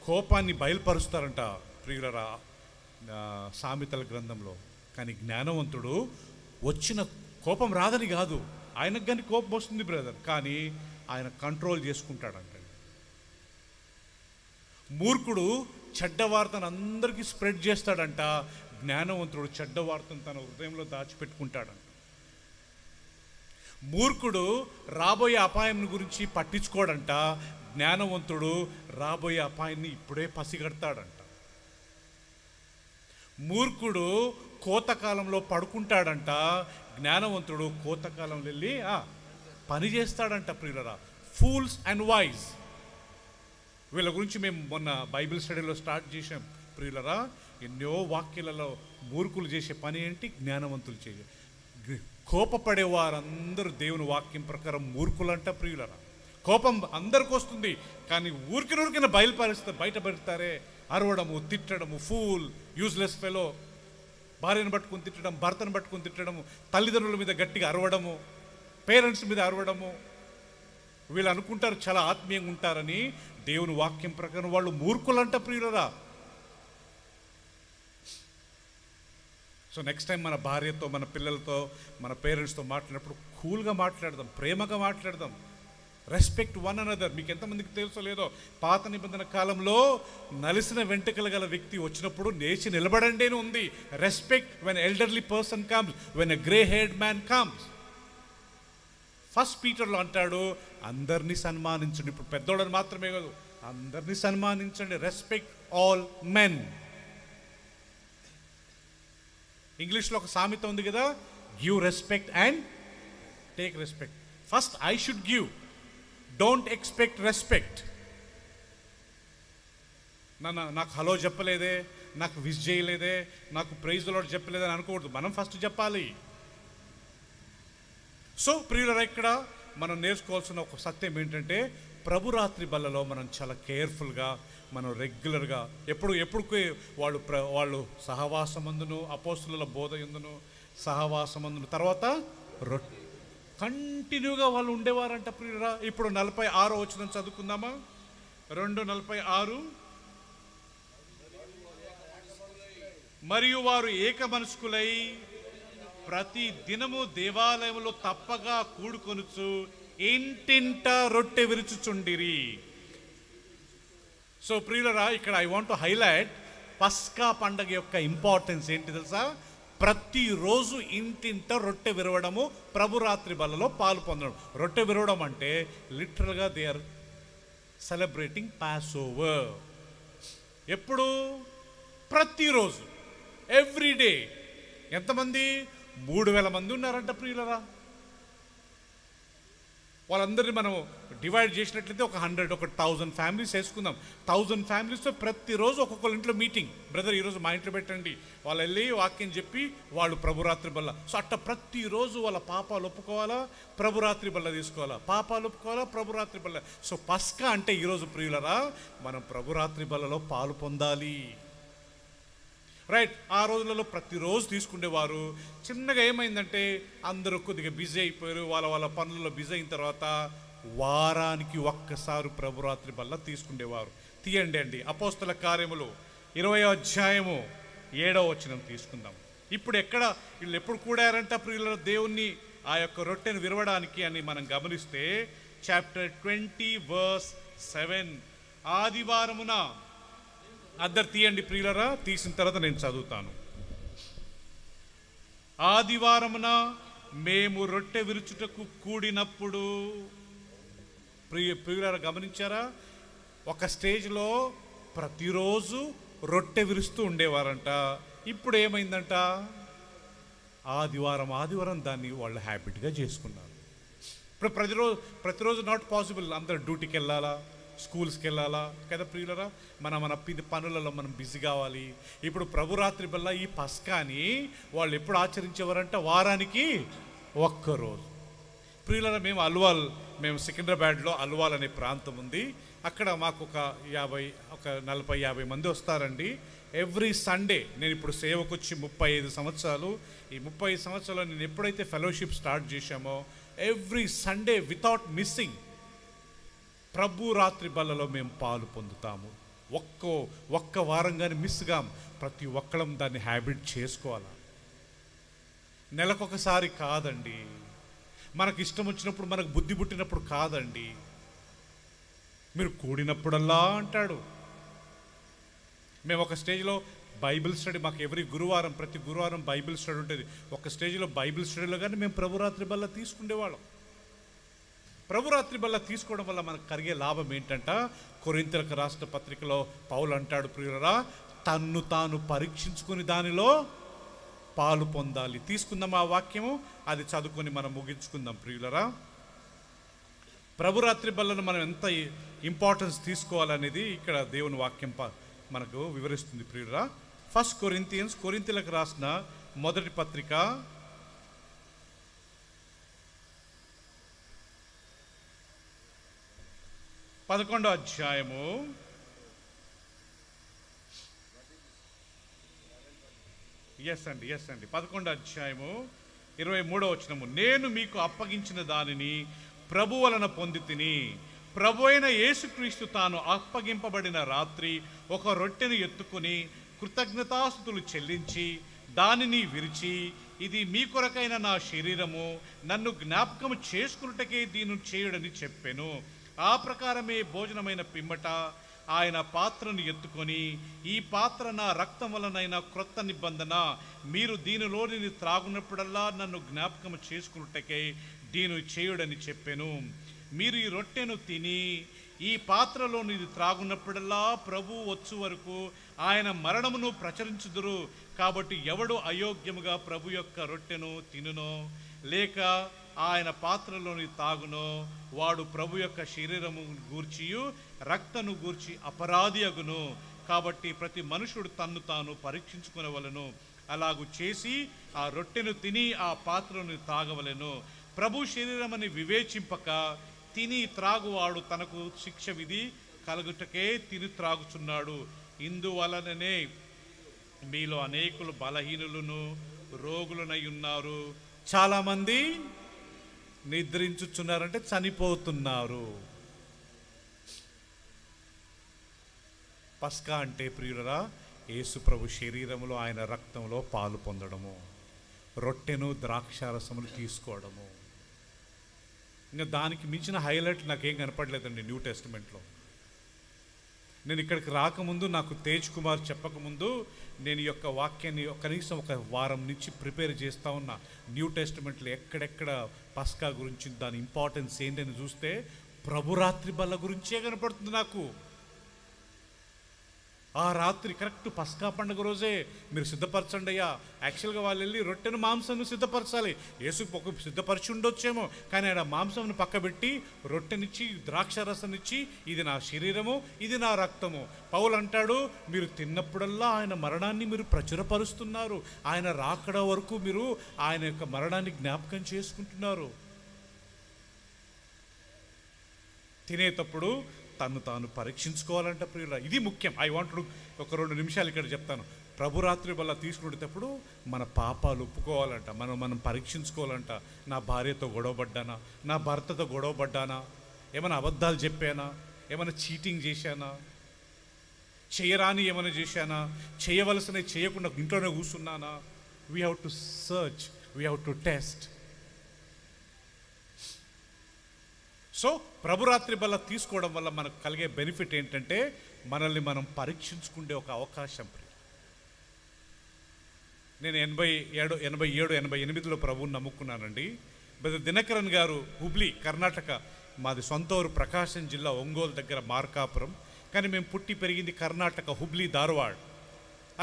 కోపాన్ని బయలుపరుస్తారంట ప్రియులరా సామెతల గ్రంథంలో. కానీ జ్ఞానవంతుడు వచ్చిన కోపం రాదని కాదు, ఆయనకు కానీ కోపం వస్తుంది బ్రదర్, కానీ ఆయన కంట్రోల్ చేసుకుంటాడంట. మూర్ఖుడు చెడ్డ వార్తను అందరికీ స్ప్రెడ్ చేస్తాడంట, జ్ఞానవంతుడు చెడ్డ వార్తను తన హృదయంలో దాచిపెట్టుకుంటాడంట. మూర్ఖుడు రాబోయే అపాయం గురించి పట్టించుకోడంట, జ్ఞానవంతుడు రాబోయే అపాయాన్ని ఇప్పుడే పసిగడతాడంట. మూర్ఖుడు కోతకాలంలో పడుకుంటాడంట, జ్ఞానవంతుడు కోతకాలంలో వెళ్ళి పని చేస్తాడంట ప్రియులరా. ఫూల్స్ అండ్ వైజ్, వీళ్ళ గురించి మేము మొన్న బైబిల్ స్టడీలో స్టార్ట్ చేసాం ప్రియులరా. ఎన్నో వాక్యాలలో మూర్ఖులు చేసే పని ఏంటి, జ్ఞానవంతులు కోపపడే వారందరూ దేవుని వాక్యం ప్రకారం మూర్ఖులంట ప్రియులరా. కోపం అందరికి వస్తుంది, కానీ ఊరికిన బయటపడతారే అరవడము, తిట్టడము, ఫూల్, యూజ్లెస్ ఫెలో, భార్యను పట్టుకుని తిట్టడం, భర్తను పట్టుకుని తిట్టడము, తల్లిదండ్రుల మీద గట్టిగా అరవడము, పేరెంట్స్ మీద అరవడము. వీళ్ళు అనుకుంటారు చాలా ఆత్మీయంగా ఉంటారని. దేవుని వాక్యం ప్రకారం వాళ్ళు మూర్ఖులంట ప్రియులరా. సో నెక్స్ట్ టైం మన భార్యతో, మన పిల్లలతో, మన పేరెంట్స్తో మాట్లాడినప్పుడు కూల్గా మాట్లాడదాం, ప్రేమగా మాట్లాడదాం. Respect one another. మీకు ఎంతమందికి తెలుసో లేదో, పాత నిబంధన కాలంలో నలిసిన వెంట్రుకలు గల వ్యక్తి వచ్చినప్పుడు లేచి నిలబడండి అని ఉంది. Respect when elderly person comes, when a grey haired man comes. First పీటర్లో అంటాడు, అందరినీ సన్మానించండి. ఇప్పుడు పెద్దోళ్ళని మాత్రమే కాదు, అందరినీ సన్మానించండి. Respect all men. ఇంగ్లీష్లో ఒక సామెత ఉంది కదా, give respect and take respect. First I should give, don't expect respect. నాకు హలో చెప్పలేదే, నాకు విష్ చేయలేదే, నాకు ప్రైజ్ లార్డ్ చెప్పలేదే అని అనుకోకూడదు. మనం ఫస్ట్ చెప్పాలి. సో ప్రియులరా, ఇక్కడ మనం నేర్చుకోవాల్సిన ఒక సత్యం ఏంటంటే, ప్రభురాత్రి బల్లలో మనం చాలా కేర్ఫుల్గా, మనం రెగ్యులర్గా ఎప్పుడు వాళ్ళు సహవాసమందును, అపోస్తుల బోధ ఎందును, సహవాసమందును, తర్వాత కంటిన్యూగా వాళ్ళు ఉండేవారంట ప్రియులరా. ఇప్పుడు 46వ వచనం చదువుకుందామా? 2:46. మరియు వారు ఏక మనస్కులై ప్రతి దినము దేవాలయంలో తప్పగా కూడుకొనుచు ఇంటింట రొట్టె విరుచుచుండిరి. సో ప్రియులరా, ఇక్కడ ఐ వాంట్ టు హైలైట్ పస్కా పండగ యొక్క ఇంపార్టెన్స్ ఏంటి తెలుసా? ప్రతిరోజు ఇంటింట రొట్టె విరవడము, ప్రభురాత్రి బల్లలో పాలు పొందడం. రొట్టె విరవడం అంటే లిటరల్గా they are celebrating passover. ఎప్పుడు? ప్రతిరోజు, ఎవ్రీడే. ఎంతమంది? 3000 మంది ఉన్నారంట ప్రియులరా. వాళ్ళందరినీ మనం డివైడ్ చేసినట్లయితే ఒక 1000 ఫ్యామిలీస్ వేసుకుందాం. 1000 ఫ్యామిలీస్తో ప్రతిరోజు ఒక్కొక్కరి ఇంట్లో మీటింగ్. బ్రదర్ ఈరోజు మా ఇంట్లో పెట్టండి, వాళ్ళు వెళ్ళి వాక్యం చెప్పి వాళ్ళు ప్రభురాత్రి బల్ల. సో అట్ట ప్రతిరోజు వాళ్ళ పాపాలు ఒప్పుకోవాలా, ప్రభురాత్రి బల్ల తీసుకోవాలా, పాపాలు ఒప్పుకోవాలా, ప్రభురాత్రి బల్ల. సో పస్కా అంటే ఈరోజు ప్రియులరా, మనం ప్రభురాత్రి బల్లలో పాలు పొందాలి. రైట్. ఆ రోజులలో ప్రతిరోజు తీసుకునేవారు. చిన్నగా ఏమైందంటే అందరూ కొద్దిగా బిజీ అయిపోయారు, వాళ్ళ పనులలో బిజీ అయిన తర్వాత వారానికి ఒక్కసారి ప్రభురాత్రి బల్ల తీసుకునేవారు. తీయండి అండి, అపోస్తల కార్యములు 20వ అధ్యాయము 7వ వచనం తీసుకుందాం. ఇప్పుడు వీళ్ళు ఎప్పుడు కూడారంట ప్రియుల దేవుణ్ణి ఆ యొక్క రొట్టెను విరవడానికి అని మనం గమనిస్తే, చాప్టర్ 20:7, ఆదివారమున. అందరు తీయండి ప్రియులరా, తీసిన తర్వాత నేను చదువుతాను. ఆదివారమున మేము రొట్టె విరుచుటకు కూడినప్పుడు. ప్రియులరా గమనించారా? ఒక స్టేజ్లో ప్రతిరోజు రొట్టె విరుస్తూ ఉండేవారంట. ఇప్పుడు ఏమైందంట? ఆదివారం దాన్ని వాళ్ళు హ్యాబిట్గా చేసుకున్నారు. ఇప్పుడు ప్రతిరోజు నాట్ పాసిబుల్. అందరు డ్యూటీకి వెళ్ళాలా, స్కూల్స్కి వెళ్ళాలా కదా ప్రియులరా, మన పనులలో మనం బిజీ కావాలి. ఇప్పుడు ప్రభురాత్రి బల్ల ఈ పస్కాని వాళ్ళు ఎప్పుడు ఆచరించేవారంట? వారానికి ఒక్కరోజు. ప్రియులరా, మేము సికింద్రాబాద్లో అల్వాల్ అనే ప్రాంతం ఉంది. అక్కడ మాకు ఒక 40-50 మంది వస్తారండి ఎవ్రీ సండే. నేను ఇప్పుడు సేవకు వచ్చి 35 సంవత్సరాలు. ఈ 35 సంవత్సరాలు నేను ఎప్పుడైతే ఫెలోషిప్ స్టార్ట్ చేశామో, ఎవ్రీ సండే వితౌట్ మిస్సింగ్ ప్రభు రాత్రి బల్లలో మేము పాలు పొందుతాము. ఒక్క వారం కానీ మిస్గా ప్రతి ఒక్కళ్ళం దాన్ని హ్యాబిట్ చేసుకోవాలి. నెలకొకసారి కాదండి, మనకు ఇష్టం వచ్చినప్పుడు, మనకు బుద్ధి పుట్టినప్పుడు కాదండి. మీరు కూడినప్పుడల్లా అంటాడు. మేము ఒక స్టేజ్లో బైబిల్ స్టడీ, మాకు ప్రతి గురువారం బైబిల్ స్టడీ ఉంటుంది. ఒక స్టేజ్లో బైబిల్ స్టడీలో కానీ మేము ప్రభురాత్రి బల్ల తీసుకునేవాళ్ళం. ప్రభురాత్రి బల్ల తీసుకోవడం వల్ల మనకు కలిగే లాభం ఏంటంట? కొరింథీయులకు రాసిన పత్రికలో పౌలు అంటాడు ప్రియులరా, తన్ను తాను పరీక్షించుకుని దానిలో పాలు పొందాలి. తీసుకుందాం ఆ వాక్యము, అది చదువుకొని మనం ముగించుకుందాం ప్రియులరా. ప్రభురాత్రి బల్లను మనం ఎంత ఇంపార్టెన్స్ తీసుకోవాలనేది ఇక్కడ దేవుని వాక్యం మనకు వివరిస్తుంది ప్రియులరా. 1 కొరింథియన్స్, కొరింథీయులకు రాసిన మొదటి పత్రిక 10 11వ అధ్యాయము ఎస్ అండి 11వ అధ్యాయము 23వ వచనము. నేను మీకు అప్పగించిన దానిని ప్రభు వలన పొంది తిని, ప్రభు అయిన యేసుక్రీస్తు తాను అప్పగింపబడిన రాత్రి ఒక రొట్టెను ఎత్తుకుని కృతజ్ఞతాస్తుతులు చెల్లించి దానిని విరిచి, ఇది మీ కొరకైన నా శరీరము, నన్ను జ్ఞాపకం చేసుకున్నటకే దీన్ని చేయుడని చెప్పెను. ఆ ప్రకారమే భోజనమైన పిమ్మట ఆయన పాత్రను ఎత్తుకొని, ఈ పాత్ర నా రక్తం వలనైన క్రొత్త నిబంధన, మీరు దీనిలోని త్రాగునప్పుడల్లా నన్ను జ్ఞాపకం చేసుకున్నటకే దీన్ని చేయుడని చెప్పెను. మీరు ఈ రొట్టెను తిని ఈ పాత్రలోని ఇది త్రాగున్నప్పుడల్లా ప్రభు వచ్చు వరకు ఆయన మరణమును ప్రచురించుదురు. కాబట్టి ఎవడు అయోగ్యముగా ప్రభు యొక్క రొట్టెను తినునో లేక ఆయన పాత్రలోని తాగునో వాడు ప్రభు యొక్క శరీరము గూర్చియు రక్తను గూర్చి అపరాధి అగును. కాబట్టి ప్రతి మనుషుడు తన్ను తాను పరీక్షించుకునవలెను. అలాగు చేసి ఆ రొట్టెను తిని ఆ పాత్రను తాగవలెను. ప్రభు శరీరమని వివేచింపక తిని త్రాగువాడు తనకు శిక్ష విధి కలుగుటకే తిని త్రాగుచున్నాడు. ఇందువలననే మీలో అనేకులు బలహీనులను రోగులనై ఉన్నారు, చాలామంది నిద్రించుచున్నారంటే చనిపోతున్నారు. పస్కా అంటే ప్రియులరా యేసు ప్రభు శరీరములో ఆయన రక్తంలో పాలు పొందడము, రొట్టెను ద్రాక్షారసములు తీసుకోవడము. ఇంకా దానికి మించిన హైలైట్ నాకేం కనపడలేదండి న్యూ టెస్టిమెంట్లో. నేను ఇక్కడికి రాకముందు, నాకు తేజ్ కుమార్ చెప్పకముందు, నేను ఈ యొక్క వాక్యాన్ని కనీసం ఒక వారం నుంచి ప్రిపేర్ చేస్తూ ఉన్నా. న్యూ టెస్టిమెంట్లో ఎక్కడెక్కడ పస్కా గురించి దాని ఇంపార్టెన్స్ ఏంటని చూస్తే ప్రభురాత్రి బల్ల గురించే కనపడుతుంది నాకు. ఆ రాత్రి కరెక్ట్ పస్కా పండుగ రోజే మీరు సిద్ధపరచండి అయ్యా. యాక్చువల్గా వాళ్ళు వెళ్ళి రొట్టెను మాంసంను సిద్ధపరచాలి. యేసు ఒక సిద్ధపరిచి ఉండొచ్చేమో, కానీ ఆయన మాంసంను పక్కబెట్టి రొట్టెనిచ్చి ద్రాక్షరసనిచ్చి, ఇది నా శరీరము, ఇది నా రక్తము. పౌలు అంటాడు, మీరు తిన్నప్పుడల్లా ఆయన మరణాన్ని మీరు ప్రచురపరుస్తున్నారు, ఆయన రాకడ వరకు మీరు ఆయన యొక్క మరణాన్ని జ్ఞాపకం చేసుకుంటున్నారు. తినేటప్పుడు తను తాను పరీక్షించుకోవాలంట ప్రియుల. ఇది ముఖ్యం. ఐ వాంట్ ఒక 2 నిమిషాలు ఇక్కడ చెప్తాను. ప్రభురాత్రి వల్ల తీసుకునేటప్పుడు మన పాపాలు ఒప్పుకోవాలంట, మనం పరీక్షించుకోవాలంట. నా భార్యతో గొడవపడ్డానా, నా భర్తతో గొడవపడ్డానా, ఏమైనా అబద్ధాలు చెప్పానా, ఏమైనా చీటింగ్ చేశానా, చేయరాని ఏమైనా చేశానా, చేయవలసినవి చేయకుండా ఇంట్లోనే కూర్చున్నానా. We have to search, we have to test. So ప్రభురాత్రి బల్ల తీసుకోవడం వల్ల మనకు కలిగే బెనిఫిట్ ఏంటంటే మనల్ని మనం పరీక్షించుకునే ఒక అవకాశం. నేను 87, 88లో ప్రభువుని నమ్ముకున్నానండి. బ్రదర్ దినకరన్ గారు హుబ్లీ, కర్ణాటక, మాది సొంత ఊరు ప్రకాశం జిల్లా ఒంగోలు దగ్గర మార్కాపురం, కానీ మేము పుట్టి పెరిగింది కర్ణాటక హుబ్లీ, ధార్వాడ్.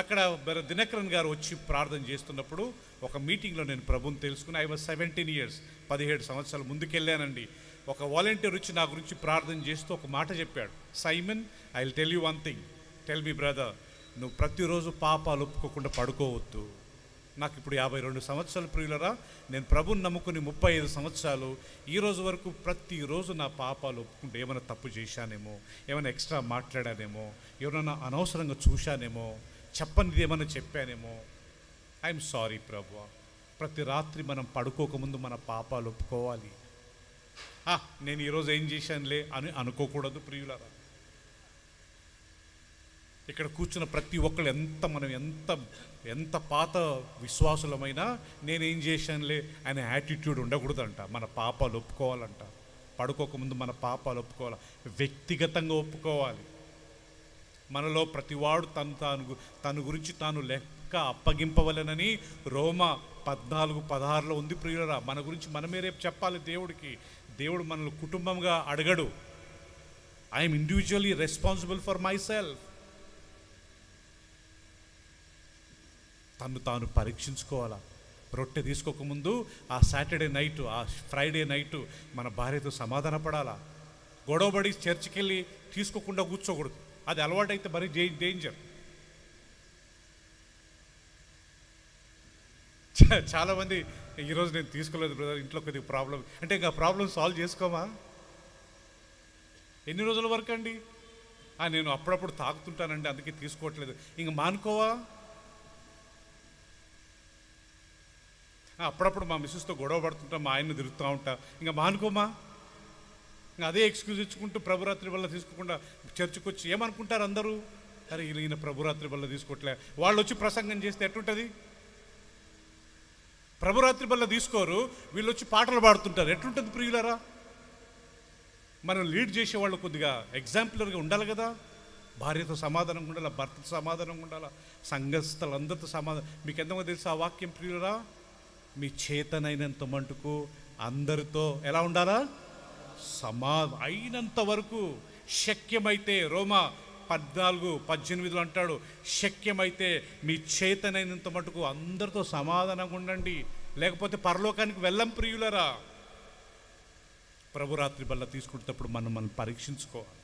అక్కడ బ్రదర్ దినకరన్ గారు వచ్చి ప్రార్థన చేస్తున్నప్పుడు ఒక మీటింగ్లో నేను ప్రభువుని తెలుసుకుని, ఐ వాజ్ 17 years, 17 సంవత్సరాలు ముందుకెళ్ళానండి. ఒక వాలంటీర్ వచ్చి నా గురించి ప్రార్థన చేస్తూ ఒక మాట చెప్పాడు, Simon, I will tell you one thing, tell me brother, నువ్వు ప్రతిరోజు పాపాలు ఒప్పుకోకుండా పడుకోవద్దు. నాకు ఇప్పుడు 52 సంవత్సరాలు ప్రియులరా. నేను ప్రభుని నమ్ముకుని 35 సంవత్సరాలు. ఈరోజు వరకు ప్రతిరోజు నా పాపాలు ఒప్పుకుంటే ఏమైనా తప్పు చేశానేమో, ఏమైనా ఎక్స్ట్రా మాట్లాడానేమో, ఎవరైనా అనవసరంగా చూశానేమో, చెప్పనిది ఏమైనా చెప్పానేమో, ఐఎమ్ సారీ ప్రభు. ప్రతి రాత్రి మనం పడుకోకముందు మన పాపాలు ఒప్పుకోవాలి. నేను ఈరోజు ఏం చేశానులే అని అనుకోకూడదు ప్రియులారా. ఇక్కడ కూర్చున్న ప్రతి ఒక్కళ్ళు మనం ఎంత పాత విశ్వాసులమైనా నేనేం చేశానులే అనే యాటిట్యూడ్ ఉండకూడదంట. మన పాపాలు ఒప్పుకోవాలంట. పడుకోకముందు మన పాపాలు ఒప్పుకోవాలి, వ్యక్తిగతంగా ఒప్పుకోవాలి. మనలో ప్రతివాడు తన గురించి తాను లెక్క అప్పగింపవలెనని రోమా 14:16లో ఉంది ప్రియులరా. మన గురించి మనమే రేపు చెప్పాలి దేవుడికి. దేవుడు మనల్ని కుటుంబంగా అడగడు. I'm individually responsible for my self. తను తాను పరీక్షించుకోవాలా. రొట్టె తీసుకోకముందు ఆ సాటర్డే నైటు, ఆ ఫ్రైడే నైటు మన భార్యతో సమాధాన పడాలా. గొడవబడి చర్చికి వెళ్ళి తీసుకోకుండా కూర్చోకూడదు. అది అలవాటైతే మరీ డేంజర్. చాలామంది ఈరోజు నేను తీసుకోలేదు బ్రదర్, ఇంట్లో కొద్దిగా ప్రాబ్లం అంటే ఇంకా ప్రాబ్లం సాల్వ్ చేసుకోమా. ఎన్ని రోజుల వరకు అండి? నేను అప్పుడప్పుడు తాగుతుంటానండి, అందుకే తీసుకోవట్లేదు. ఇంక మానుకోవా? అప్పుడప్పుడు మా మిస్సెస్తో గొడవ పడుతుంటా, మా ఆయన్ని తిరుగుతూ ఉంటా, ఇంకా మానుకోమా? ఇంకా అదే ఎక్స్క్యూజ్ ఇచ్చుకుంటూ ప్రభురాత్రి వల్ల తీసుకోకుండా చర్చికి వచ్చి ఏమనుకుంటారు అందరూ? అరే ఈయన ప్రభురాత్రి వల్ల తీసుకోవట్లే. వాళ్ళు వచ్చి ప్రసంగం చేస్తే ఎట్లుంటుంది? ప్రభురాత్రి వల్ల తీసుకోరు, వీళ్ళు వచ్చి పాటలు పాడుతుంటారు, ఎట్లుంటుంది ప్రియులారా? మనం లీడ్ చేసేవాళ్ళు కొద్దిగా ఎగ్జాంపులర్గా ఉండాలి కదా. భార్యతో సమాధానంగా ఉండాలా, భర్తతో సమాధానంగా ఉండాలా, సంఘస్థలందరితో సమాధానం. మీకు ఎంతమంది తెలుసు ఆ వాక్యం ప్రియులరా? మీ చేతనైనంత మటుకు అందరితో ఎలా ఉండాలా? అయినంత వరకు శక్యమైతే. రోమా 14:18 అంటాడు, శక్యమైతే మీ చేతనైనంత మటుకు అందరితో సమాధానంగా ఉండండి, లేకపోతే పరలోకానికి వెళ్ళం ప్రియులరా. ప్రభురాత్రి బల్ల తీసుకునేటప్పుడు మనం పరీక్షించుకోవాలి.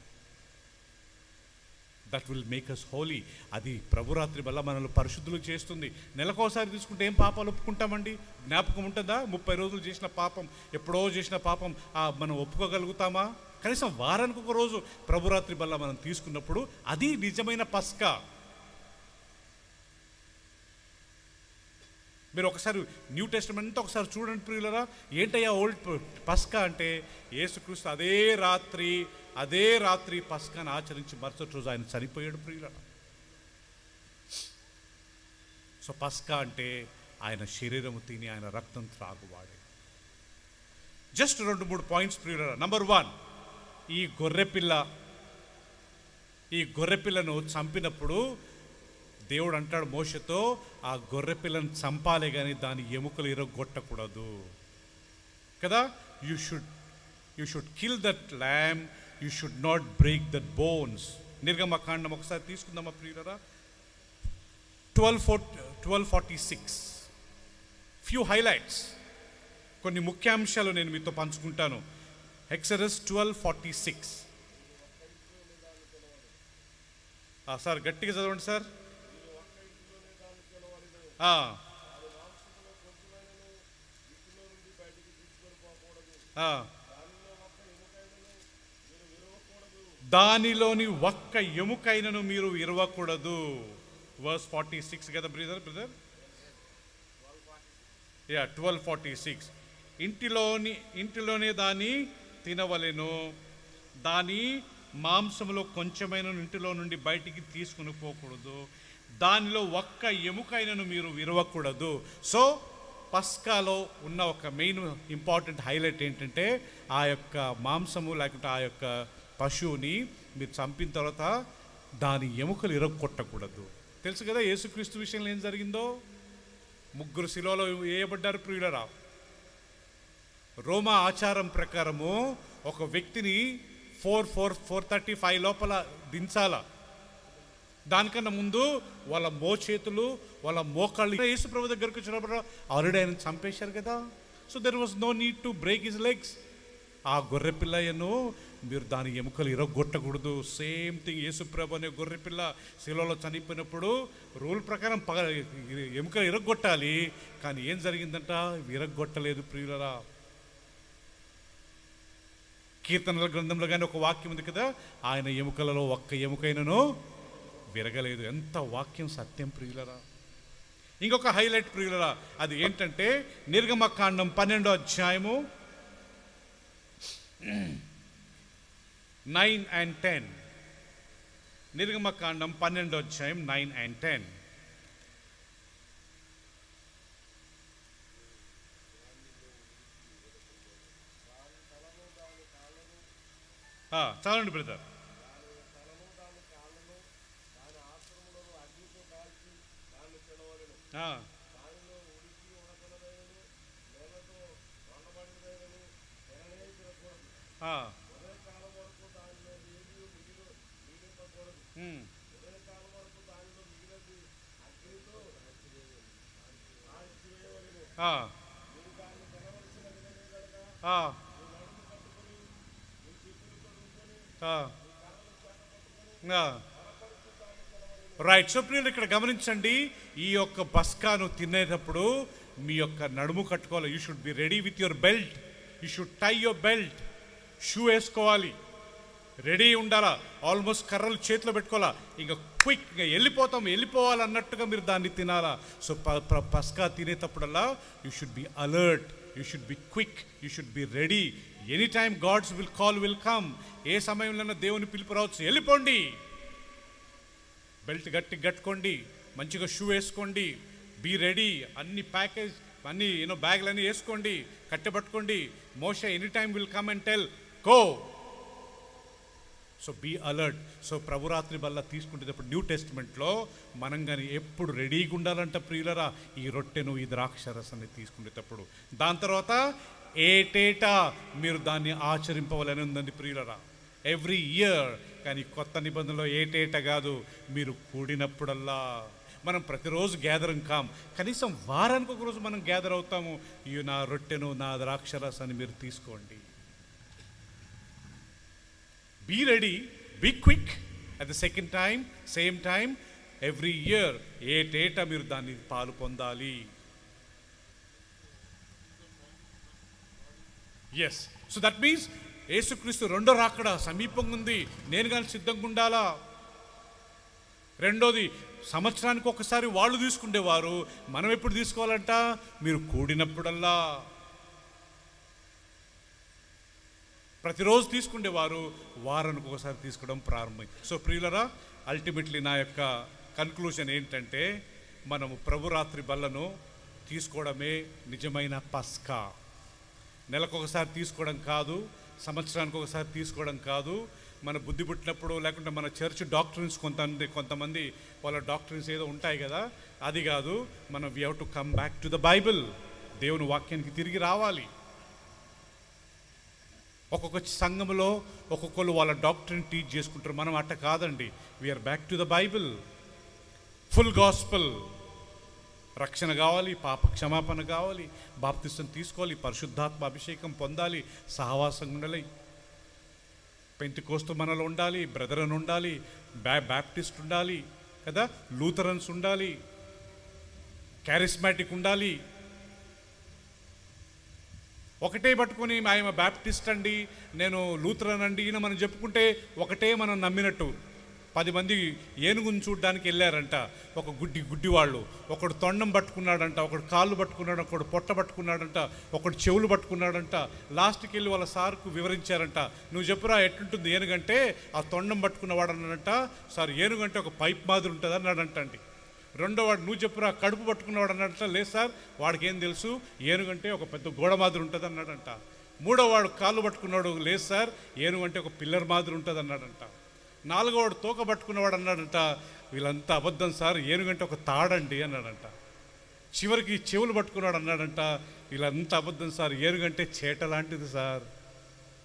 That will make us holy. అది ప్రభురాత్రి వల్ల మనల్ని పరిశుద్ధులు చేస్తుంది. నెలకోసారి తీసుకుంటే ఏం పాపాలు ఒప్పుకుంటామండి? జ్ఞాపకం ఉంటుందా? 30 రోజులు చేసిన పాపం, ఎప్పుడో చేసిన పాపం మనం ఒప్పుకోగలుగుతామా? కనీసం వారానికి ఒక రోజు ప్రభురాత్రి వల్ల మనం తీసుకున్నప్పుడు అది నిజమైన పస్కా. మీరు ఒకసారి న్యూ టెస్టమెంట్ ఒకసారి చూడండి ప్రియులరా. ఏంటయ్యా ఓల్డ్ పస్కా అంటే? యేసుక్రీస్తు అదే రాత్రి పస్కాను ఆచరించి మరుసటి రోజు ఆయన చనిపోయాడు ప్రియులరా. సో పస్కా అంటే ఆయన శరీరము తిని ఆయన రక్తం త్రాగువాడే. జస్ట్ 2-3 పాయింట్స్ ప్రియులరా. నంబర్ 1, ఈ గొర్రెపిల్లను చంపినప్పుడు దేవుడు అంటాడు మోషేతో, ఆ గొర్రెపిల్లను చంపాలే కానీ దాని ఎముకలు ఇరగొట్టకూడదు కదా. You should kill that ల్యామ్, you should not break that bones. నిర్గమకాండం ఒకసారి తీసుకుందామా ప్రియులరా. 12:46 ఫ్యూ హైలైట్స్, కొన్ని ముఖ్యాంశాలు నేను మీతో పంచుకుంటాను. ఎక్సడస్ 12:46. సార్ గట్టిగా చదవండి సార్. దానిలోని ఒక్క ఎముకైనను మీరు విరవకూడదు. వర్స్ 46 కదా బ్రదర్. 12:46. ఇంటిలోనే దాన్ని తినవలెను, దాని మాంసంలో కొంచెమైన ఇంటిలో నుండి బయటికి తీసుకుని పోకూడదు, దానిలో ఒక్క ఎముకైనను మీరు విరవకూడదు. సో పస్కాలో ఉన్న ఒక మెయిన్ ఇంపార్టెంట్ హైలైట్ ఏంటంటే, ఆ యొక్క మాంసము లేకుంటే ఆ యొక్క పశువుని మీరు చంపిన తర్వాత దాని ఎముకలు ఇరగొట్టకూడదు. తెలుసు కదా యేసుక్రీస్తు విషయంలో ఏం జరిగిందో. 3 శిలువలో వేయబడ్డారు ప్రియులరా. రోమా ఆచారం ప్రకారము ఒక వ్యక్తిని 4:35 లోపల దించాల. దానికన్నా ముందు వాళ్ళ మోచేతులు వాళ్ళ మోకాళ్ళు యేసు ప్రభు దగ్గరకు వచ్చినప్పుడు ఆల్రెడీ ఆయన చంపేశారు కదా. So there was no need to break his legs. ఆ గొర్రెపిల్లను మీరు దాని ఎముకలు ఇరగొట్టకూడదు. సేమ్ థింగ్ యేసు ప్రభు అనే గొర్రెపిల్ల శిలువలో చనిపోయినప్పుడు రూల్ ప్రకారం ఎముకలు ఇరగొట్టాలి, కానీ ఏం జరిగిందంట? ఇరగొట్టలేదు ప్రియులరా. కీర్తనల గ్రంథంలో కానీ ఒక వాక్యం ఉంది కదా, ఆయన ఎముకలలో ఒక్క ఎముకైనను విరగలేదు. ఎంత వాక్యం సత్యం ప్రియులరా. ఇంకొక హైలైట్ ప్రియులరా, అది ఏంటంటే నిర్గమకాండం 12వ అధ్యాయము 9 and 10. నిర్గమకాండం 12వ అధ్యాయం 9 and 10. చదవండి బ్రదర్. రైట్. సో ప్రియులు ఇక్కడ గమనించండి, ఈ యొక్క పస్కాను తినేటప్పుడు మీ యొక్క నడుము కట్టుకోవాలి. You should be ready with your belt, you should tie your belt, shoe వేసుకోవాలి. రెడీ ఉండాలా, ఆల్మోస్ట్ కర్రలు చేతిలో పెట్టుకోవాలా, ఇంకా క్విక్ ఇంకా వెళ్ళిపోవాలన్నట్టుగా మీరు దాన్ని తినాలా. సో పస్కా తినేటప్పుడల్లా you should be alert, you should be quick, you should be ready. Any time God's call will come. ఏ సమయంలో దేవుని పిలుపు రావచ్చు, వెళ్ళిపోండి. బెల్ట్ గట్టి కట్టుకోండి, మంచిగా షూ వేసుకోండి, బీ రెడీ, అన్ని ప్యాకేజ్ అన్ని బ్యాగులన్నీ వేసుకోండి, కట్టెపట్టుకోండి. మోషే any time will come and tell go. So be alert. So ప్రభురాత్రి బల్ల తీసుకుంటేటప్పుడు న్యూ టెస్ట్మెంట్లో మనం కానీ ఎప్పుడు రెడీగా ఉండాలంట ప్రియులరా, ఈ రొట్టెను ఈ ద్రాక్షరసాన్ని తీసుకునేటప్పుడు. దాని తర్వాత ఏటేటా మీరు దాన్ని ఆచరింపవాలని ఉందండి ప్రియులరా, ఎవ్రీ ఇయర్. కానీ కొత్త నిబంధనలో ఏటేటా కాదు, మీరు కూడినప్పుడల్లా. మనం ప్రతిరోజు గ్యాదరం కాం, కనీసం వారానికి ఒక రోజు మనం గ్యాదర్ అవుతాము. ఈ నా రొట్టెను నా ద్రాక్షరసాన్ని మీరు తీసుకోండి. Be ready, be quick. At the same time every year ఏటేటా మీరు దాన్ని పాలు పొందాలి. ఎస్, సో దట్ మీన్స్ యేసుక్రీస్తు రెండో రాకడ సమీపంగా ఉంది. నేను కానీ సిద్ధంగా ఉండాలా. రెండోది, సంవత్సరానికి ఒకసారి వాళ్ళు తీసుకునేవారు, మనం ఎప్పుడు తీసుకోవాలంట, మీరు కూడినప్పుడల్లా. ప్రతిరోజు తీసుకునేవారు, వారానికి ఒకసారి తీసుకోవడం ప్రారంభం. సో ప్రియులరా, అల్టిమేట్లీ నా యొక్క కన్క్లూజన్ ఏంటంటే, మనము ప్రభురాత్రి బల్లను తీసుకోవడమే నిజమైన పస్కా. నెలకొకసారి తీసుకోవడం కాదు, సంవత్సరానికి ఒకసారి తీసుకోవడం కాదు. మన బుద్ధి పుట్టినప్పుడు, లేకుంటే మన చర్చ్ డాక్టరీన్స్ కొంతమంది వాళ్ళ డాక్టరీన్స్ ఏదో ఉంటాయి కదా, అది కాదు. మనం we have to come back to the Bible. దేవుని వాక్యానికి తిరిగి రావాలి. ఒక్కొక్క సంఘంలో ఒక్కొక్కరు వాళ్ళ డాక్టరీని టీచ్ చేసుకుంటారు. మనం అట్ట కాదండి. We are back to the Bible, full gospel. రక్షణ కావాలి, పాప క్షమాపణ కావాలి, బాప్తిసం తీసుకోవాలి, పరిశుద్ధాత్మ అభిషేకం పొందాలి, సహవాసం ఉండాలి, పెంతెకోస్తు మనలో ఉండాలి, బ్రదరన్ ఉండాలి, బ్యాప్టిస్ట్ ఉండాలి కదా, లూథరన్స్ ఉండాలి, క్యారిస్మాటిక్ ఉండాలి. ఒకటే పట్టుకొని ఆయన బ్యాప్టిస్ట్ అండి, నేను లూథరన్ అండి, ఈయన మనం చెప్పుకుంటే ఒకటే మనం నమ్మినట్టు. 10 మంది ఏనుగుని చూడడానికి వెళ్ళారంట. ఒక గుడ్డి వాళ్ళు, ఒకడు తొండం పట్టుకున్నాడంట, ఒకడు కాళ్ళు పట్టుకున్నాడు, ఒకడు పొట్ట పట్టుకున్నాడంట, ఒకడు చెవులు పట్టుకున్నాడంట. లాస్ట్కి వెళ్ళి వాళ్ళ సార్కు వివరించారంట, నువ్వు చెప్పురా ఎట్లుంటుంది ఏనుగంటే. ఆ తొండం పట్టుకున్నవాడు అన్నాడంట, సార్ ఏనుగంటే ఒక పైప్ మాదిరి ఉంటుంది అన్నాడంట అండి. రెండోవాడు, నువ్వు చెప్పురా కడుపు పట్టుకున్నవాడు అన్నాడంట, లేదు సార్ వాడికి ఏం తెలుసు, ఏనుగంటే ఒక పెద్ద గోడ మాదిరి ఉంటుంది అన్నాడంట. మూడోవాడు కాళ్ళు పట్టుకున్నాడు, లేదు సార్ ఏనుగంటే ఒక పిల్లర్ మాదిరి ఉంటుంది అన్నాడంట. నాలుగోవాడు తోక పట్టుకున్నవాడు అన్నాడంట, వీళ్ళంతా అబద్ధం సార్, ఏనుగంటే ఒక తాడండి అన్నాడంట. చివరికి చెవులు పట్టుకున్నాడు అన్నాడంట, వీళ్ళంతా అబద్ధం సార్, ఏనుగంటే చేట లాంటిది సార్.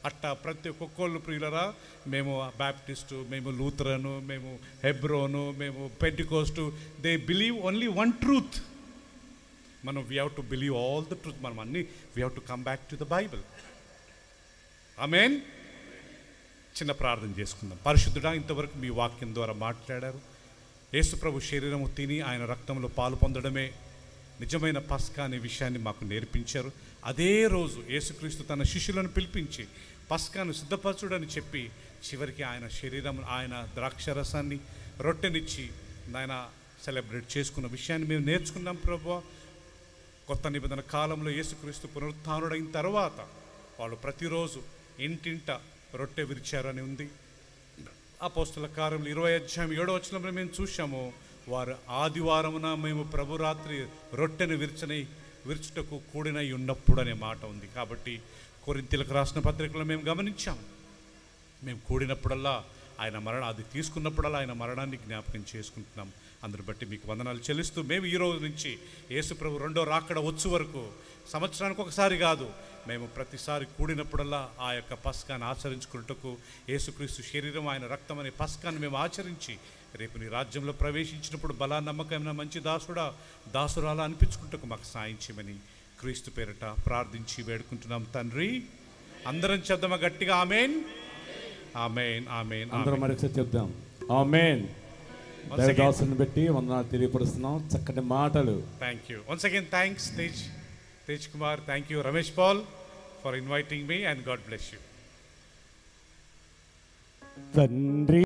అట్టా ప్రతి ఒక్కొక్కళ్ళు ప్రియులరా, మేము బ్యాప్టిస్టు, మేము లూథరను, మేము హెబ్రోను, మేము Pentecost, they believe only one truth. మనం we have to believe all the truth. మనం అన్నీ we have to come back to the Bible. Amen. చిన్న ప్రార్థన చేసుకుందాం. పరిశుద్ధుడా, ఇంతవరకు మీ వాక్యం ద్వారా మాట్లాడారు. యేసు ప్రభు శరీరము తిని ఆయన రక్తంలో పాలు పొందడమే నిజమైన పస్కా అనే విషయాన్ని మాకు నేర్పించారు. అదే రోజు యేసుక్రీస్తు తన శిష్యులను పిలిపించి పస్కాను సిద్ధపరచుడని చెప్పి చివరికి ఆయన శరీరం, ఆయన ద్రాక్షరసాన్ని, రొట్టెనిచ్చి ఆయన సెలబ్రేట్ చేసుకున్న విషయాన్ని మేము నేర్చుకున్నాం ప్రభువా. కొత్త నిబంధన కాలంలో యేసుక్రీస్తు పునరుత్థానుడైన తర్వాత వాళ్ళు ప్రతిరోజు ఇంటింట రొట్టె విరిచారని ఉంది. అపోస్తల కార్యములు 20:7 మేము చూసాము, వారు ఆదివారమున మేము ప్రభురాత్రి రొట్టెను విరుచుటకు కూడినై ఉన్నప్పుడు అనే మాట ఉంది. కాబట్టి కొరింథీయులకు రాసిన పత్రికలో మేము గమనించాము, మేము కూడినప్పుడల్లా ఆయన అది తీసుకున్నప్పుడల్లా ఆయన మరణాన్ని జ్ఞాపకం చేసుకుంటున్నాం. అందుని బట్టి మీకు వందనాలు చెల్లిస్తూ, మేము ఈ రోజు నుంచి యేసు ప్రభు రెండో రాకడ వచ్చు వరకు, సంవత్సరానికి ఒకసారి కాదు, మేము ప్రతిసారి కూడినప్పుడల్లా ఆ యొక్క పస్కాన్ని ఆచరించుకున్నట్టుకు, యేసుక్రీస్తు శరీరం ఆయన రక్తం అనే పస్కాన్ని మేము ఆచరించి రేపు నీ రాజ్యంలో ప్రవేశించినప్పుడు బలా నమ్మకమైన మంచి దాసురాలా అనిపించుకుంటకు మాకు సాయం చేయమని క్రీస్తు పేరిట ప్రార్థించి వేడుకుంటున్నాం తండ్రి. అందరం చెప్దామా గట్టిగా? ఆమేన్, ఆమేన్, ఆమేన్. అందరం మరొకసారి చెప్దాం ఆమేన్. దైవదాసుని బట్టి వందనాలు తెలియపరుస్తున్నాం, చక్కటి మాటలు. Thank you. Once again thanks Tej Kumar. Thank you Ramesh Paul for inviting me, and God bless you. తండ్రి